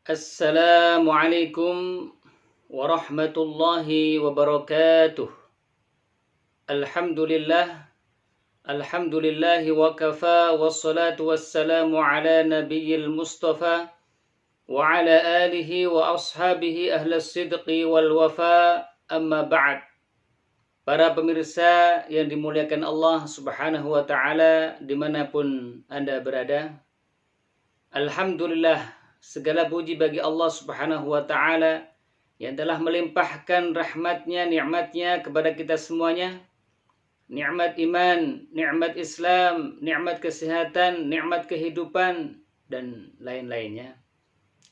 Assalamualaikum warahmatullahi wabarakatuh. Alhamdulillahi wa kafa, wassalatu wassalamu ala nabiyil mustafa wa ala alihi wa ashabihi ahlas sidqi wal wafa, amma ba'd. Para pemirsa yang dimuliakan Allah subhanahu wa ta'ala dimanapun Anda berada, alhamdulillah, segala puji bagi Allah subhanahu wa ta'ala yang telah melimpahkan rahmatnya, nikmatnya kepada kita semuanya. Nikmat iman, nikmat Islam, nikmat kesehatan, nikmat kehidupan, dan lain-lainnya.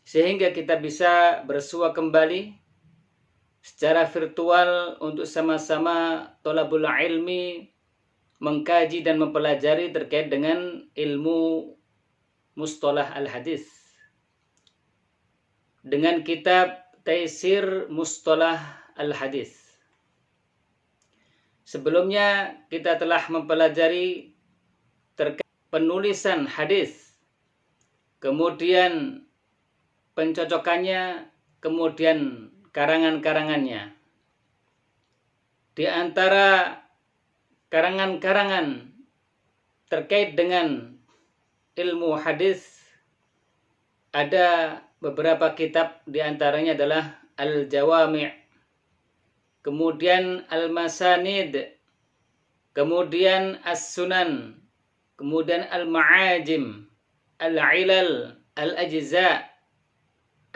Sehingga kita bisa bersua kembali secara virtual untuk sama-sama thalabul ilmi mengkaji dan mempelajari terkait dengan ilmu mustalah al-hadis dengan kitab Taisir Mustalah Al-Hadis. Sebelumnya kita telah mempelajari terkait penulisan hadis, kemudian pencocokannya, kemudian karangan-karangannya. Di antara karangan-karangan terkait dengan ilmu hadis ada beberapa kitab, di antaranya adalah Al-Jawami', kemudian Al-Masanid, kemudian As-Sunan, kemudian Al-Ma'ajim, Al-Ilal, Al-Ajza',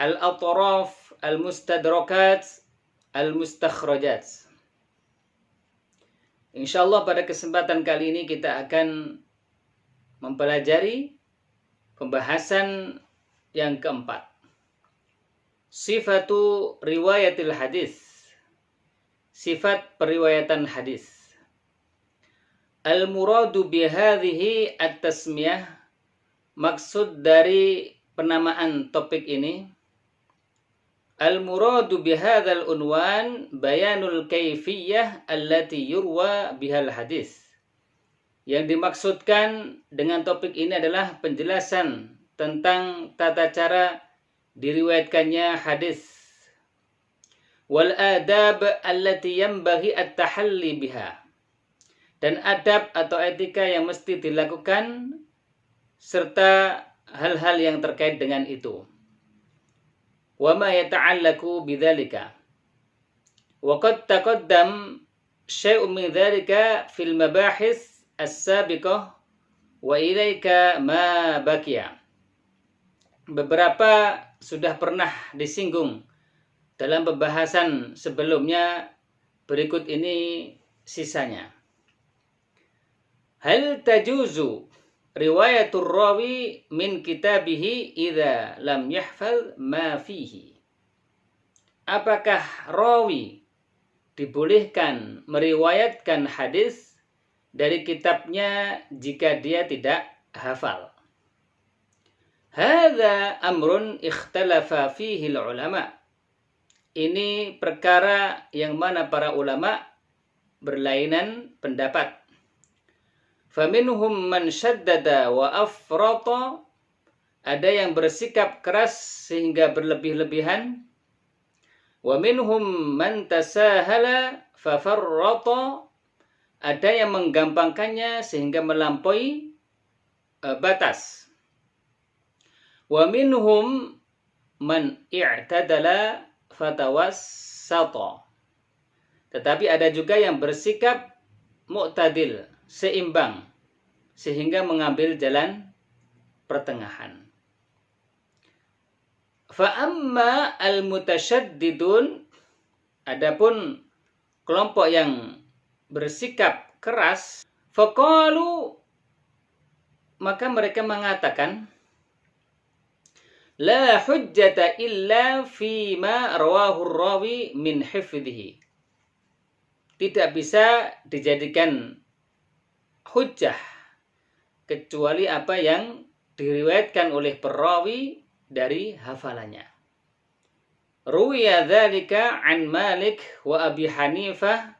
Al-Atraf, Al-Mustadrakat, Al-Mustakhrajat. Insyaallah pada kesempatan kali ini kita akan mempelajari pembahasan yang keempat, sifatu riwayatil hadis, sifat periwayatan hadis. Al-muradu bihadhihi at-tasmiyah, maksud dari penamaan topik ini, al-muradu bihadzal unwan bayanul kayfiyah allati yurwa bihal hadis. Yang dimaksudkan dengan topik ini adalah penjelasan tentang tata cara diriwayatkannya hadis, wal adab allati yanbaghi at-tahalli biha, dan adab atau etika yang mesti dilakukan serta hal-hal yang terkait dengan itu. Wa ma yata'allaqu bidzalika. Wa qad taqaddam syai'un min dzalika fil mabahis as-sabiqah wa ilaika ma baqiya. Beberapa sudah pernah disinggung dalam pembahasan sebelumnya, berikut ini sisanya. Hal tajuzu riwayatur rawi min kitabihi idza lam yahfal ma fihi. Apakah rawi dibolehkan meriwayatkan hadis dari kitabnya jika dia tidak hafal? Hadza amrun ikhtalafa fihi ulama. Ini perkara yang mana para ulama berlainan pendapat. Faminhum man syaddada wa afrata, ada yang bersikap keras sehingga berlebih-lebihan. Wa minhum man tasahala fa farrata, ada yang menggampangkannya sehingga melampaui batas. Wa minhum man i'tadala fatawassata, tetapi ada juga yang bersikap mu'tadil, seimbang, sehingga mengambil jalan pertengahan. Fa amma al-mutasyaddidun, adapun kelompok yang bersikap keras, faqalu, maka mereka mengatakan, la hujjata illa fima rawahu rawi min hifdhihi. Tidak bisa dijadikan hujjah kecuali apa yang diriwayatkan oleh perawi dari hafalannya. Ruwiya dzalika an Malik wa Abi Hanifah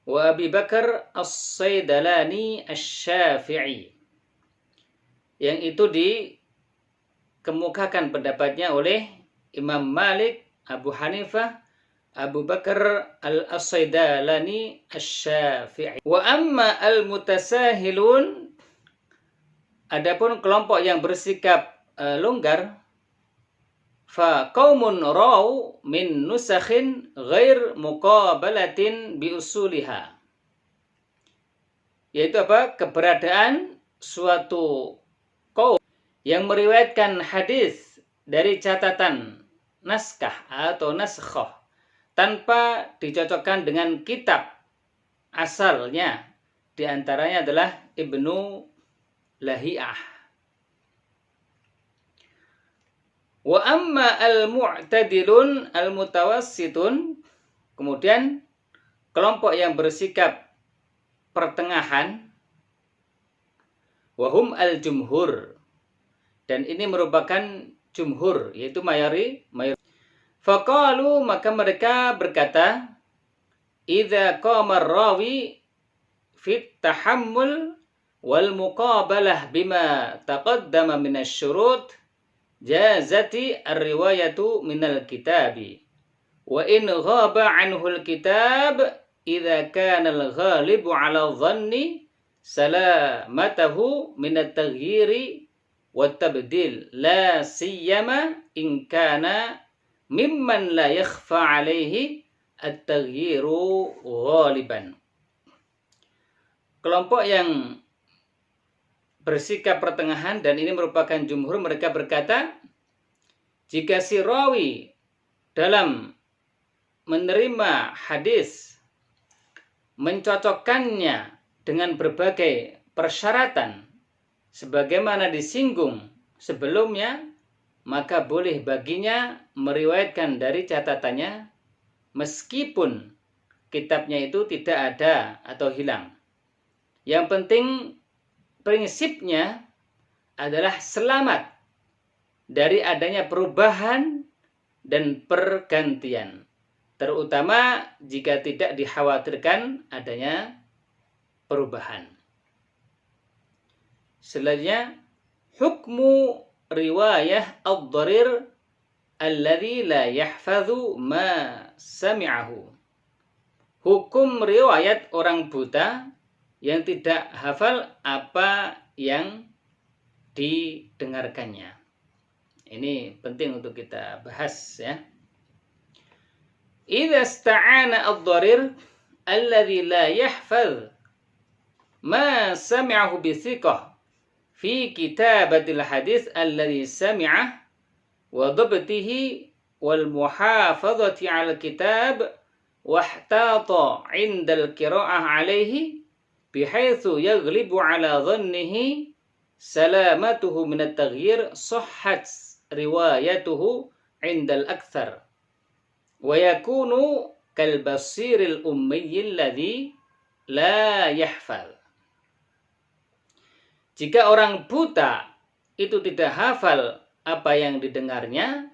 wa Abi Bakar As-Saidalani Asy-Syafi'i. Yang itu dikemukakan pendapatnya oleh Imam Malik, Abu Hanifah, Abu Bakar al-As-Saidalani Asy-Syafi'i. Wa amma al-mutasahilun, adapun kelompok yang bersikap longgar, fa qaumun raw min nusakhin ghair muqabalatin bi usuliha. Yaitu apa? Keberadaan suatu kaum yang meriwayatkan hadis dari catatan naskah atau naskhoh tanpa dicocokkan dengan kitab asalnya, di antaranya adalah Ibnu Lahiyah. Wa amma al-mu'tadilun al-mutawassitun, kemudian kelompok yang bersikap pertengahan, wahum al-jumhur, dan ini merupakan jumhur, yaitu mayoritas. Faqalu, maka mereka berkata, idza qama ar-rawi fit tahammul wal muqabalah bima taqaddama min asy-syurut jazati ar-riwayatu minal kitabi wa in ghaba anhu al-kitab idza kana al-ghalibu 'ala dhanni salamatahu min at-taghyiri wat tabdil la siyama in kana mimman la yakhfa 'alaihi at-taghyiru ghaliban. Kelompok yang bersikap pertengahan, dan ini merupakan jumhur, mereka berkata, jika si rawi dalam menerima hadis mencocokkannya dengan berbagai persyaratan sebagaimana disinggung sebelumnya, maka boleh baginya meriwayatkan dari catatannya meskipun kitabnya itu tidak ada atau hilang. Yang penting prinsipnya adalah selamat dari adanya perubahan dan pergantian, terutama jika tidak dikhawatirkan adanya perubahan. Selanjutnya, hukmu riwayah ad-dharir alladhi la yahfadhu ma sami'ahu. Hukum riwayat orang buta yang tidak hafal apa yang didengarkannya. Ini penting untuk kita bahas, ya. Idza ista'ana ad-dharir alladhi la yahfadh ma sami'ahu bi thiqah fi kitabatil hadis alladhi sami'ah wa dhabtihi wal muhafadhati 'ala kitab wa ihtata 'inda al-qira'ah 'alayhi bihaitsu yaghlibu 'ala dhannihi salamatuhu min at-taghyir sahhat riwayatuhu 'inda al-akthar wa yakunu kal basiril ummiyil ladzi la yahfal. Jika orang buta itu tidak hafal apa yang didengarnya,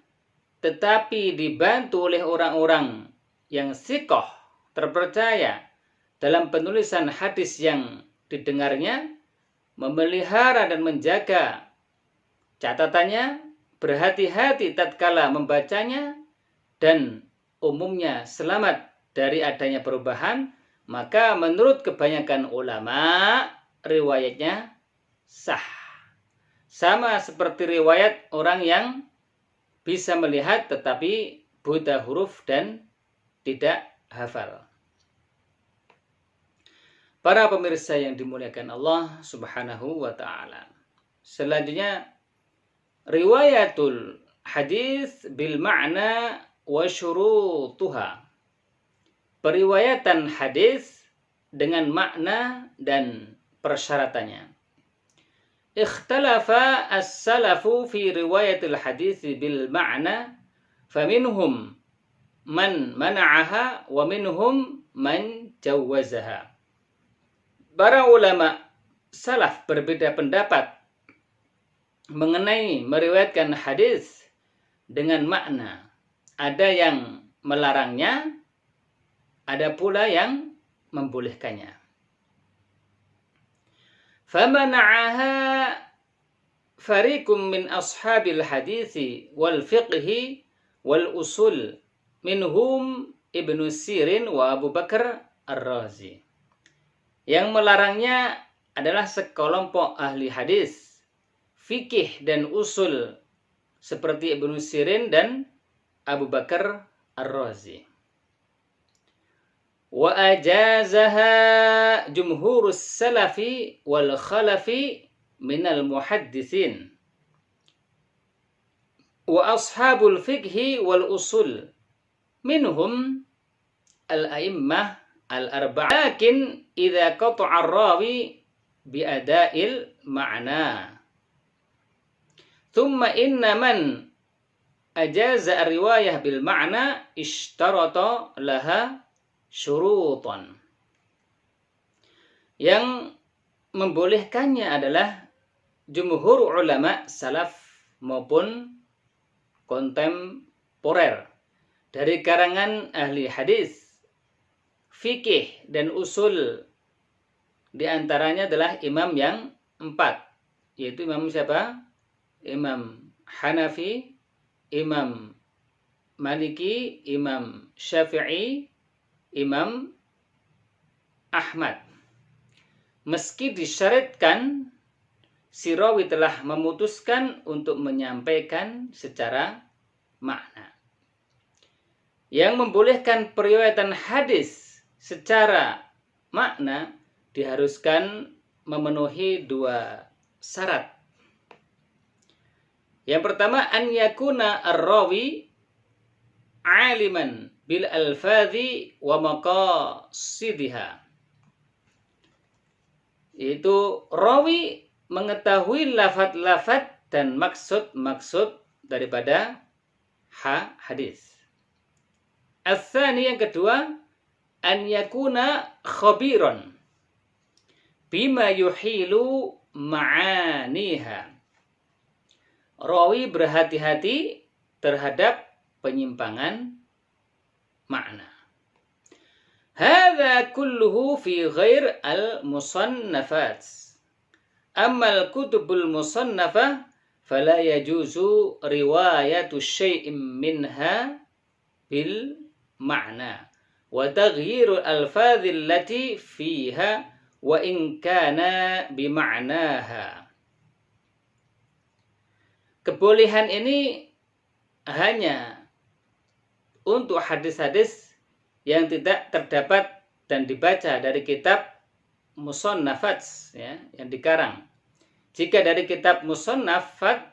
tetapi dibantu oleh orang-orang yang thiqah, terpercaya dalam penulisan hadis yang didengarnya, memelihara dan menjaga catatannya, berhati-hati tatkala membacanya, dan umumnya selamat dari adanya perubahan, maka menurut kebanyakan ulama riwayatnya sah. Sama seperti riwayat orang yang bisa melihat tetapi buta huruf dan tidak hafal. Para pemirsa yang dimuliakan Allah Subhanahu wa ta'ala. Selanjutnya, riwayatul hadis bil ma'na wa syurutuha. Periwayatan hadis dengan makna dan persyaratannya. Ikhtalafa as-salafu fi riwayatil hadis bil ma'na, faminhum man mana'aha wa minhum man jawwazaha. Para ulama salaf berbeda pendapat mengenai meriwayatkan hadis dengan makna. Ada yang melarangnya, ada pula yang membolehkannya. Famana'aha fariqum min ashabil hadisi wal fiqhi wal usul minhum Ibnu Sirin wa Abu Bakar Ar-Razi. Yang melarangnya adalah sekelompok ahli hadis, fikih dan usul seperti Ibnu Sirin dan Abu Bakar Ar-Razi. Wa ajazaha jumhurus salafi wal khalafi minal muhaddisin wa ashabul fiqhi wal usul minhum al-a'immah al-arba'ah. Lakin idza qata'a ar-rawi bi ada'il ma'na thumma inna man ajaza ar-riwayah bil ma'na ishtarata laha syurutan. Yang membolehkannya adalah jumhur ulama salaf maupun kontemporer dari karangan ahli hadis, fikih dan usul. Di antaranya adalah imam yang 4, yaitu imam siapa? Imam Hanafi, Imam Maliki, Imam Syafi'i, Imam Ahmad. Meski disyaratkan, si rawi telah memutuskan untuk menyampaikan secara makna. Yang membolehkan periwayatan hadis secara makna diharuskan memenuhi 2 syarat. Yang pertama, an yakuna ar-rawi aliman bil alfadhi wa maqasidiha. Yaitu rawi mengetahui lafaz-lafaz dan maksud-maksud daripada hadis. As-tsani, yang kedua, an yakuna khabiran bima yuhilu ma'aniha. Rawi berhati-hati terhadap penyimpangan makna. Hadza kulluhu fi ghair al-musannafat. Amma al-kutubul musannafah fala yajuzu riwayatu syai'in minha bil ma'na wa taghyiru al-alfadhi allati fiha wa in kana bi ma'naha. Kebolehan ini hanya untuk hadis-hadis yang tidak terdapat dan dibaca dari kitab musannafat, ya, yang dikarang. Jika dari kitab musannafat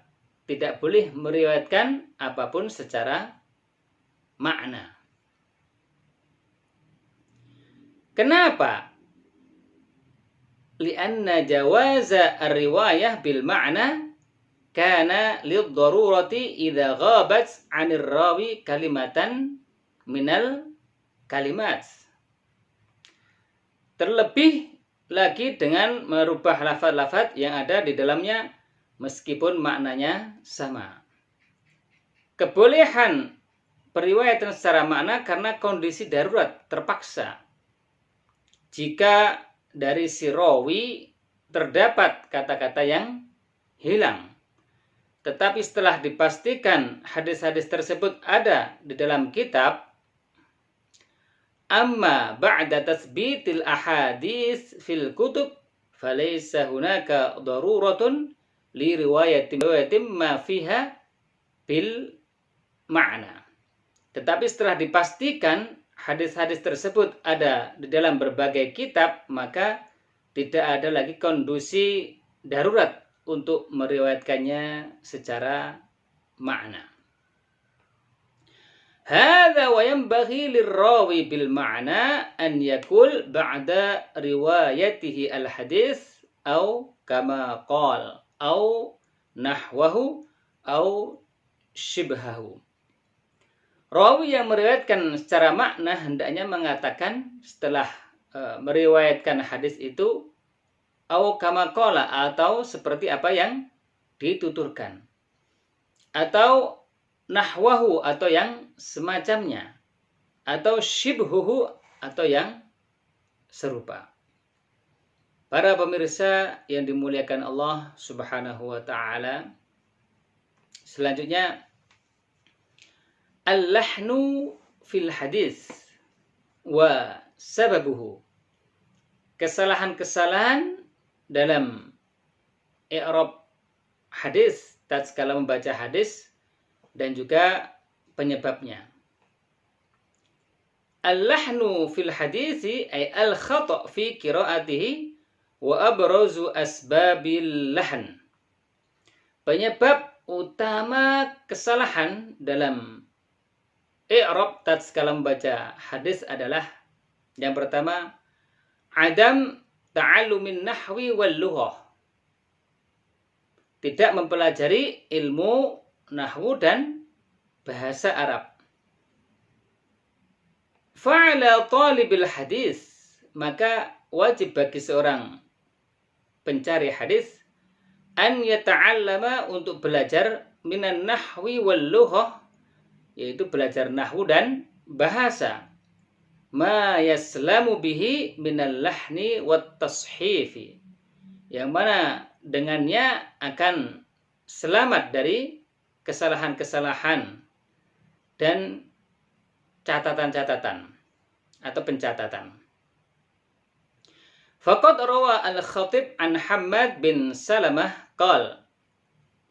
tidak boleh meriwayatkan apapun secara makna. Kenapa? Lianna jawaza ar-riwayah bil ma'na kana lid-darurati idza ghabat 'anir rawi kalimatan minal kalimat. Terlebih lagi dengan merubah lafaz-lafaz yang ada di dalamnya meskipun maknanya sama. Kebolehan periwayatan secara makna karena kondisi darurat, terpaksa. Jika dari si rawi terdapat kata-kata yang hilang, tetapi setelah dipastikan hadis-hadis tersebut ada di dalam kitab, amma ba'da tasbitil ahadits fil kutub falaysa hunaka daruratun li riwayatin ma fiha bil ma'na. Tetapi setelah dipastikan hadis-hadis tersebut ada di dalam berbagai kitab, maka tidak ada lagi kondisi darurat untuk meriwayatkannya secara makna. Hadza wa yanbaghi lirrawi bil ma'na an yakul ba'da riwayatihi al hadis au kama qala au nahwahu au shibhahu. Rawi yang meriwayatkan secara makna hendaknya mengatakan setelah meriwayatkan hadis itu au kama qala, atau seperti apa yang dituturkan, atau nahwahu, atau yang semacamnya, atau shibhuhu, atau yang serupa. Para pemirsa yang dimuliakan Allah Subhanahu wa taala, selanjutnya Al-lahnu fil hadis wa sababuhu. Kesalahan-kesalahan dalam i'rab hadis tatkala membaca hadis dan juga penyebabnya. Al-lahnu fil hadisi ay al-khata' fi qiraatihi wa abrazu asbabil lahn. Penyebab utama kesalahan dalam i'rab tatkala membaca hadis adalah yang pertama, adam ta'allumin nahwi wal lughah. Tidak mempelajari ilmu nahwu dan bahasa Arab. Fa'ala talibil hadis, maka wajib bagi seorang pencari hadis an yata'allama, untuk belajar minan nahwi wal lughah, yaitu belajar nahwu dan bahasa, ma yaslamu bihi minal lahni wat tashifi, yang mana dengannya akan selamat dari kesalahan-kesalahan dan catatan-catatan atau pencatatan. Faqad rawa al-Khatib an Hammad bin Salamah qala,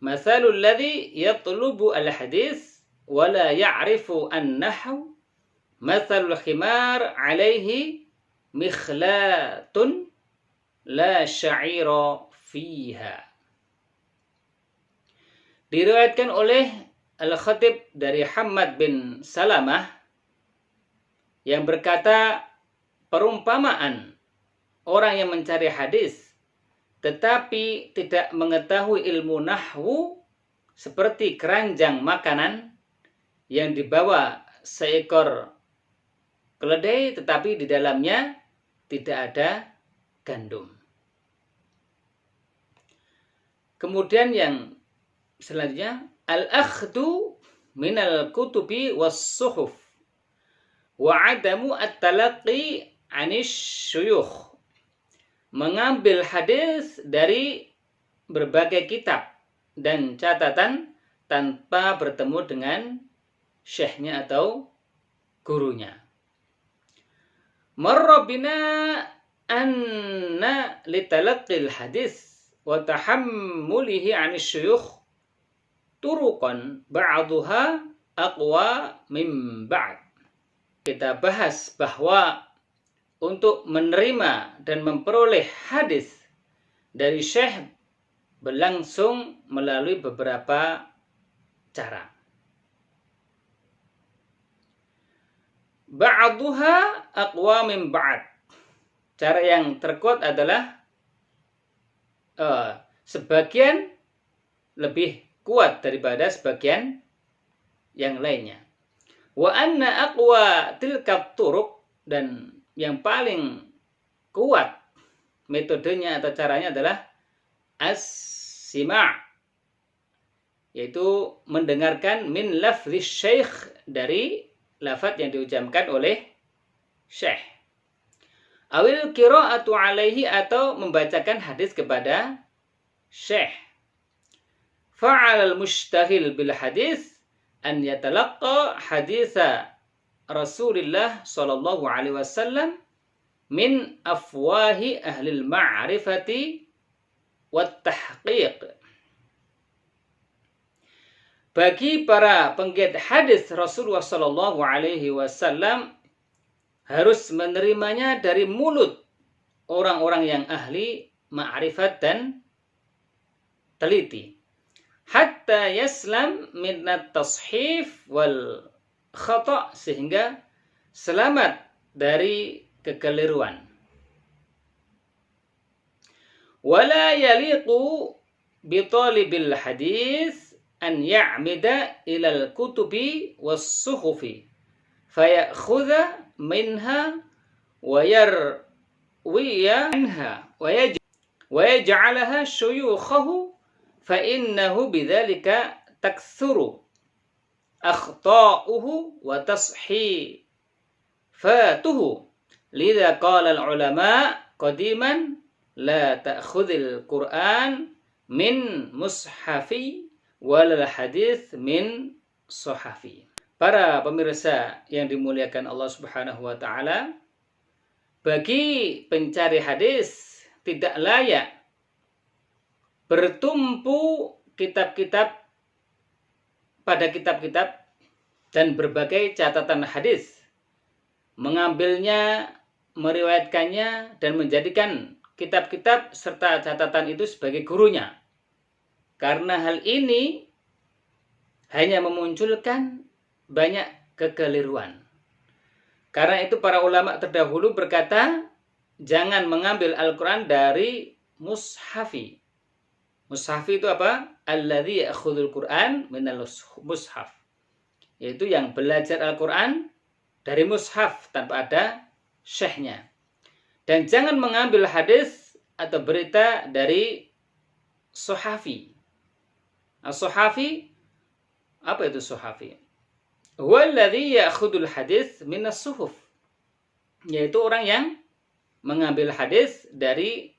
mathalul ladzi yatlubu al-hadis wa la ya'rifu an-nahw mathalul khimar alaihi mikhlatun la sya'ira fiha. Diriwayatkan oleh Al-Khatib dari Hammad bin Salamah yang berkata, perumpamaan orang yang mencari hadis tetapi tidak mengetahui ilmu nahwu seperti keranjang makanan yang dibawa seekor keledai tetapi di dalamnya tidak ada gandum. Kemudian yang selanjutnya, al-akhdu minal kutubi was suhuf wa adamu at-talaqqi 'anis syuyukh. Mengambil hadis dari berbagai kitab dan catatan tanpa bertemu dengan syekhnya atau gurunya. Marra bina anna litalaqqil hadis wa tahammulihi 'anis syuyukh turuqan ba'daha aqwa min ba'd. Kita bahas bahwa untuk menerima dan memperoleh hadis dari syekh berlangsung melalui beberapa cara. Ba'daha aqwa min ba'd. Cara yang terkuat adalah sebagian lebih kuat daripada sebagian yang lainnya. Wa anna aqwa tilka turuq, dan yang paling kuat metodenya atau caranya adalah as-sima', yaitu mendengarkan min lafzi syekh, dari lafaz yang diucapkan oleh syekh. Awil qira'atu alaihi, atau membacakan hadis kepada syekh. Fa'alal mushtahil bil hadis an yatalaqqa haditha Rasulullah sallallahu alaihi wasallam min afwahi ahlil ma'rifati wat tahqiq. Bagi para penggiat hadis Rasulullah sallallahu alaihi wasallam harus menerimanya dari mulut orang-orang yang ahli ma'rifat dan teliti. Hatta yaslam minat tashif wal khata', sehingga selamat dari kekeliruan. Wala yaliqu bi talibil hadis an ya'mida ilal kutubi was suhufi fayakhudha minha wa yarwiya anha wa yaj'alaha syuyukhahu fa innahu bidzalika takthuru akhta'uhu wa tashifatuhu. Lidza qala al-ulama qadiman la ta'khudhil Qur'an min mushafi wal hadis min sahafi. Para pemirsa yang dimuliakan Allah Subhanahu wa taala, bagi pencari hadis tidak layak bertumpu kitab-kitab pada kitab-kitab dan berbagai catatan hadis, mengambilnya, meriwayatkannya, dan menjadikan kitab-kitab serta catatan itu sebagai gurunya. Karena hal ini hanya memunculkan banyak kekeliruan. Karena itu para ulama terdahulu berkata, jangan mengambil Al-Quran dari mushafi. Mushafi itu apa? Alladzi ya'khudul Quran minal mushaf. Yaitu yang belajar Al-Quran dari mushaf tanpa ada syekhnya. Dan jangan mengambil hadis atau berita dari sohafi. As-sohafi, apa itu sohafi? Huwallazi ya'khudul hadis minas suhuf. Yaitu orang yang mengambil hadis dari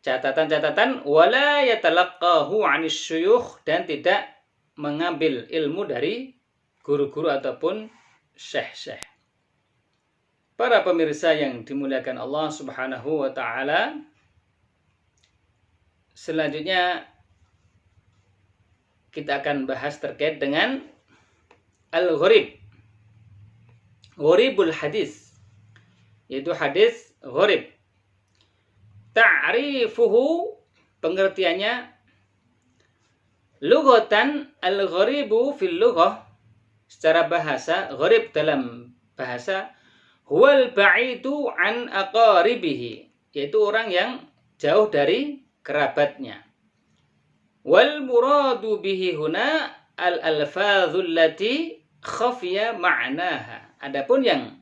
catatan-catatan, wala yatalaqqahu 'anis syuyukh, dan tidak mengambil ilmu dari guru-guru ataupun syekh-syekh. Para pemirsa yang dimuliakan Allah Subhanahu wa taala, selanjutnya kita akan bahas terkait dengan al-gharib. Gharibul hadis, yaitu hadis gharib. Ta'rifuhu, pengertiannya, lughatan al-gharibu fil lughah, secara bahasa, gharib dalam bahasa, huwal ba'idu an aqaribihi, yaitu orang yang jauh dari kerabatnya. Wal muradu bihi huna al-alfadzul lati khafiya ma'naha. Adapun yang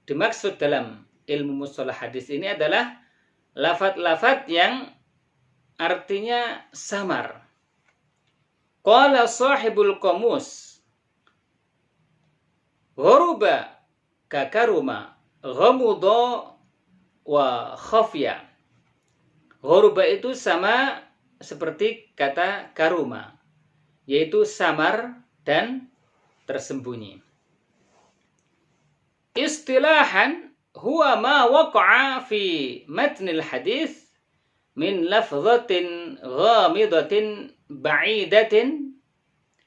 dimaksud dalam ilmu mustalah hadis ini adalah lafaz-lafaz yang artinya samar. Qala sahibul qamus, gharuba kakaruma ghamuda wa khafiya. Gharuba itu sama seperti kata karuma, yaitu samar dan tersembunyi. Istilahan huwa ma waqa'a fi matnil hadis min lafzatin ghamidatin ba'idatin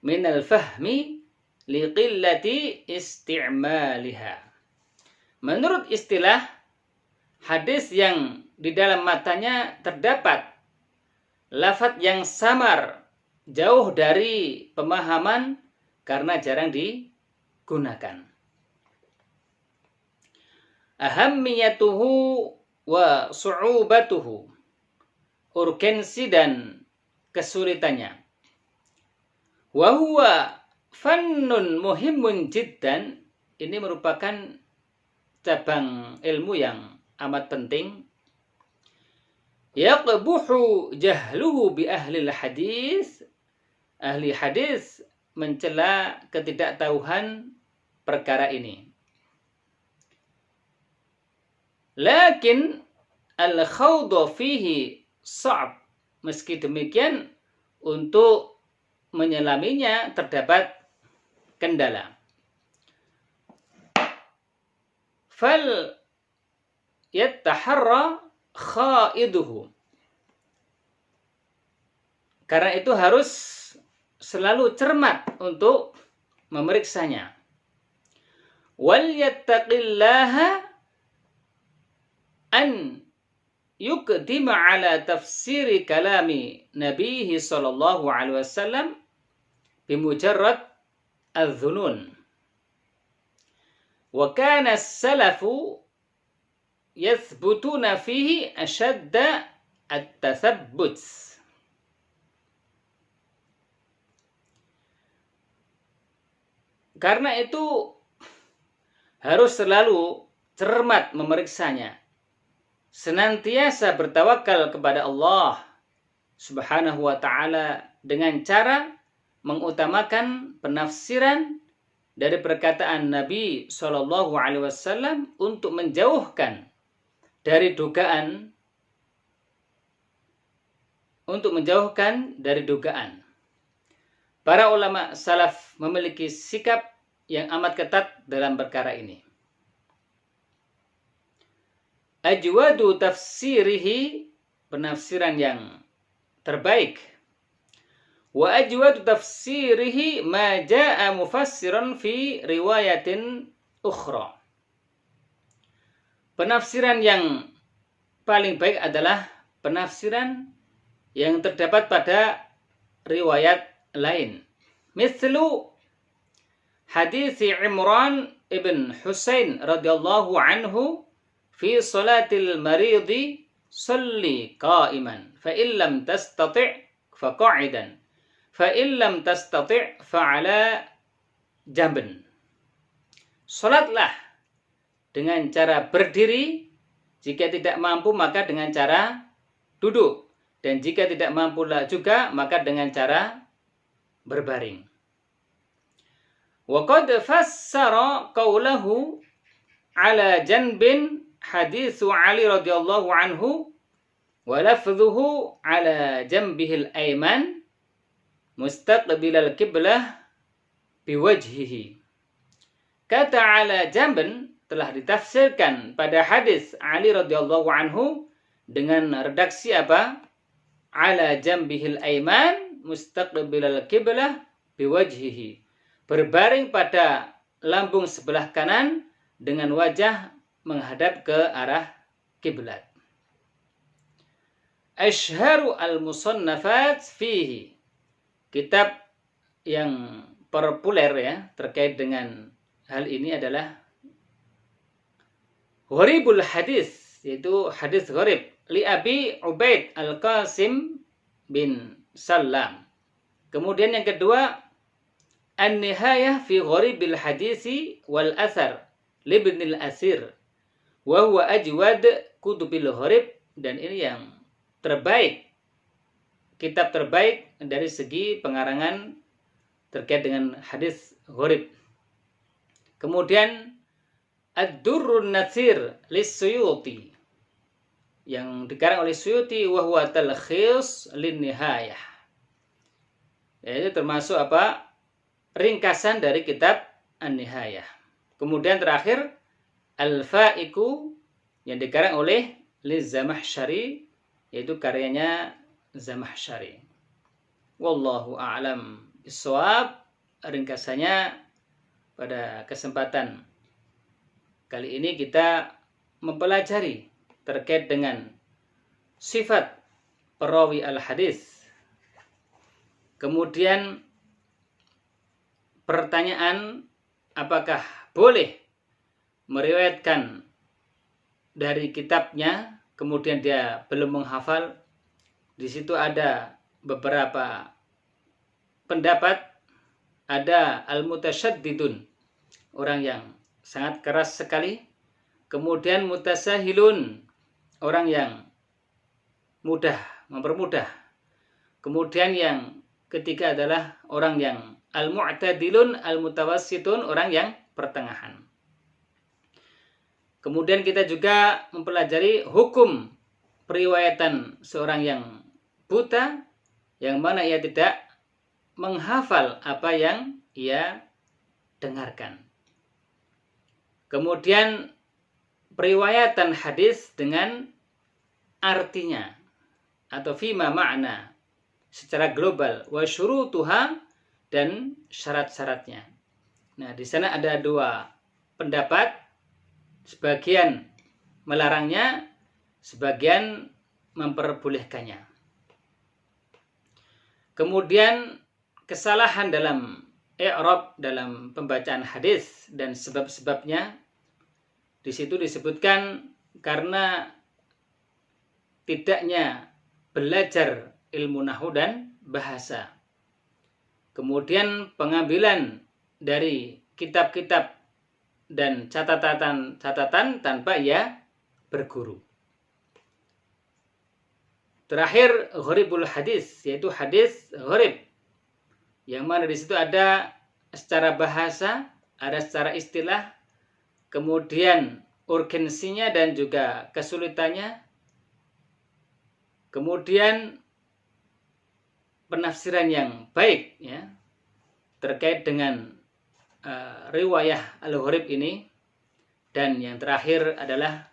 min al-fahmi liqillati isti'maliha. Menurut istilah, hadis yang di dalam matanya terdapat lafaz yang samar, jauh dari pemahaman karena jarang digunakan. Ahammiyatuhu wa su'ubatuhu, urgensi dan kesulitannya. Wa huwa fannun muhimmun jiddan, ini merupakan cabang ilmu yang amat penting. Yaqbuhu jahluhu bi ahlil hadis, ahli hadis mencela ketidaktahuan perkara ini. Lakin al-khawdu fihi sa'ab, meski demikian untuk menyelaminya terdapat kendala. Fal yattaharra khaiduhu, karena itu harus selalu cermat untuk memeriksanya. Wal yattaqillaha an yuqdima ala tafsiri kalami nabihi sallallahu alaihi wasallam bimujarrad adh-dhunun. Wa kana as-salafu yathbutuna fihi ashadda at-tathabbut. Karena itu harus selalu cermat memeriksanya, senantiasa bertawakal kepada Allah Subhanahu wa ta'ala dengan cara mengutamakan penafsiran dari perkataan Nabi Shallallahu Alaihi Wasallam untuk menjauhkan dari dugaan, Para ulama salaf memiliki sikap yang amat ketat dalam perkara ini. Ajwadu tafsirihi, penafsiran yang terbaik. Wa ajwadu tafsirihi ma jaa mufassiran fi riwayatin ukhra. Penafsiran yang paling baik adalah penafsiran yang terdapat pada riwayat lain. Mislu hadis Imran ibn Husain radhiyallahu anhu fi salatil maridi salli qa'iman fa illam tastati' fa qa'idan fa illam tastati' fa ala jamben. Salatlah dengan cara berdiri, jika tidak mampu maka dengan cara duduk, dan jika tidak mampu juga maka dengan cara berbaring. Wa qad fassara qawlahu ala janbin hadithu Ali radhiyallahu anhu wa lafdhuhu ala janbihil ayman mustaqbilal qiblah biwajhihi. Kata ala jamben telah ditafsirkan pada hadis Ali radhiyallahu anhu dengan redaksi apa? Ala jambihil ayman mustaqbilal qiblah biwajhihi. Berbaring pada lambung sebelah kanan dengan wajah menghadap ke arah kiblat. Ashharu al-musannafat fihi. Kitab yang populer ya terkait dengan hal ini adalah Gharibul Hadis, yaitu hadis gharib li Abi Ubaid Al-Qasim bin Salam. Kemudian yang kedua, An-Nihayah fi Gharibil Hadisi wal Athar li Ibn al-Asir wa huwa ajwad kutubil gharib, dan ini yang terbaik, kitab terbaik dari segi pengarangan terkait dengan hadis gharib. Kemudian Ad-Durrun Natsir lis-Suyuti, yang dikarang oleh Suyuti, wa huwa talkhis lin-nihayah. Yaitu termasuk apa? Ringkasan dari kitab An-Nihayah. Kemudian terakhir Al-Fa'iku, yang dikarang oleh Liz-Zamahsyari, yaitu karyanya Zamahsyari. Wallahu a'lam bishawab. Ringkasannya pada kesempatan kali ini kita mempelajari terkait dengan sifat perawi al-hadis. Kemudian pertanyaan, apakah boleh meriwayatkan dari kitabnya kemudian dia belum menghafal? Di situ ada beberapa pendapat. Ada al-mutasyaddidun, orang yang sangat keras sekali. Kemudian mutasahilun, orang yang mudah, mempermudah. Kemudian yang ketiga adalah orang yang al-mu'tadilun, al-mutawassitun, orang yang pertengahan. Kemudian kita juga mempelajari hukum periwayatan seorang yang buta, yang mana ia tidak menghafal apa yang ia dengarkan. Kemudian periwayatan hadis dengan artinya atau fima ma'na secara global, wa syurutuha, dan syarat-syaratnya. Nah, di sana ada dua pendapat, sebagian melarangnya, sebagian memperbolehkannya. Kemudian kesalahan dalam i'rab, dalam pembacaan hadis dan sebab-sebabnya, di situ disebutkan karena tidaknya belajar ilmu nahwu dan bahasa. Kemudian pengambilan dari kitab-kitab dan catatan-catatan tanpa ia berguru. Terakhir gharibul hadis, yaitu hadis gharib, yang mana di situ ada secara bahasa, ada secara istilah, kemudian urgensinya dan juga kesulitannya, kemudian penafsiran yang baik ya terkait dengan riwayah Al-Ghurib ini. Dan yang terakhir adalah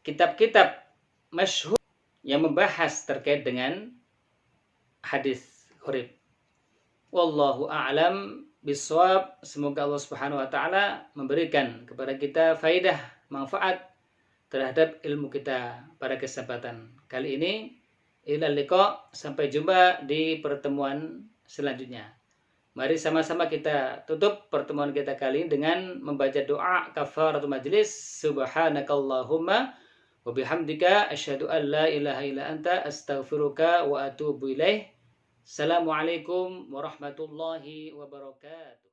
kitab-kitab masyhur yang membahas terkait dengan hadis Ghurib. Wallahu a'lam bishawab. Semoga Allah Subhanahu wa taala memberikan kepada kita faidah, manfaat terhadap ilmu kita pada kesempatan kali ini. Ilal liqa, sampai jumpa di pertemuan selanjutnya. Mari sama-sama kita tutup pertemuan kita kali ini dengan membaca doa kafaratul majlis. Subhanakallahumma wa bihamdika asyhadu an la ilaha illa anta astaghfiruka wa atubu ilaih. Assalamualaikum warahmatullahi wabarakatuh.